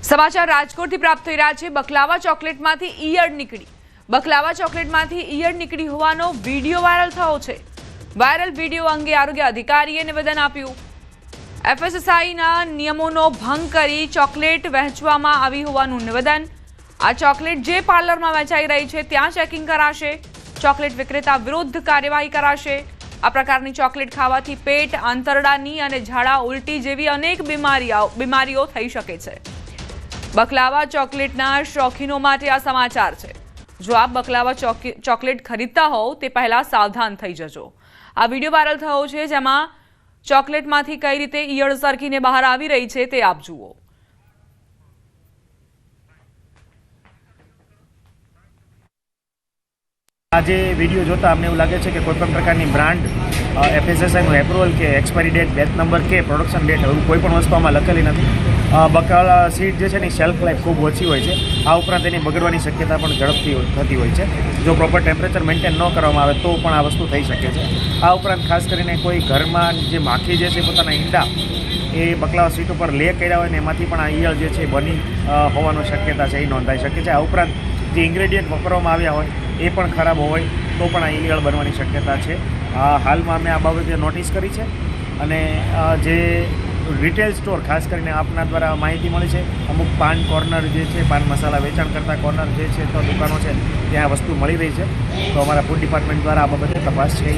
સમાચાર રાજકોટથી પ્રાપ્ત થઈ રહ્યા છે। બકલાવા ચોકલેટમાંથી ઈયળ નીકળી। બકલાવા ચોકલેટમાંથી ઈયળ નીકળી હોવાનો વિડીયો વાયરલ થયો છે। વાયરલ વિડીયો અંગે આરોગ્ય અધિકારીએ નિવેદન આપ્યું। એફએસએસઆઈના નિયમોનો ભંગ કરી ચોકલેટ વહેંચવામાં આવી હોવાનું નિવેદન। આ ચોકલેટ જે પાર્લરમાં વેચાઈ રહી છે ત્યાં ચેકિંગ કરાશે। ચોકલેટ વિક્રેતા વિરુદ્ધ કાર્યવાહી કરાશે। આ પ્રકારની ચોકલેટ ખાવાથી પેટ, આંતરડાની અને ઝાડા ઉલટી જેવી અનેક બીમારીઓ થઈ શકે છે। બકલાવા ચોકલેટના શોખીનો માટે આ સમાચાર છે। જો આપ બકલાવા ચોકલેટ ખરીદતા હોવ તે પહેલા સાવધાન થઈ જજો। આ વિડીયો વાયરલ થયો છે જેમાં ચોકલેટમાંથી કઈ રીતે ઈયળ સરકીને બહાર આવી રહી છે તે આપ જુઓ। આજે વિડીયો જોતા અમને એવું લાગે છે કે કોઈપણ પ્રકારની બ્રાન્ડ એફએસએસઆઈનું એપ્રુવલ કે એક્સપાયરી ડેટ, બેચ નંબર કે પ્રોડક્શન ડેટ એવું કોઈ પણ વસ્તુ આમાં લખેલી નથી। બકાલા સીડ જે છે એની શેલ્ફ લાઈફ ખૂબ ઓછી હોય છે। આ ઉપરાંત એની બગડવાની શક્યતા પણ ઝડપથી થતી હોય છે। જો પ્રોપર ટેમ્પરેચર મેન્ટેન ન કરવામાં આવે તો પણ આ વસ્તુ થઈ શકે છે। આ ઉપરાંત ખાસ કરીને કોઈ ઘરમાં જે માખી જે છે પોતાના ઈંડા એ બકલાવા સીટ ઉપર લે કર્યા હોય ને એમાંથી પણ આ ઈયળ જે છે બની હોવાની શક્યતા છે એ નોંધાઈ શકે છે। આ ઉપરાંત જે ઇન્ગ્રેડિયન્ટ વાપરવામાં આવ્યા હોય એ પણ ખરાબ હોય તો પણ આ ઈયળ બનવાની શક્યતા છે। હાલમાં મેં આ બાબતે નોટિસ કરી છે અને જે રિટેલ સ્ટોર ખાસ કરીને આપના દ્વારા માહિતી મળી છે, અમુક પાન કોર્નર જે છે, પાન મસાલા વેચાણ કરતા કોર્નર જે છે તો દુકાનો છે ત્યાં વસ્તુ મળી રહી છે। તો અમારા ફૂડ ડિપાર્ટમેન્ટ દ્વારા આ બાબતે તપાસ છે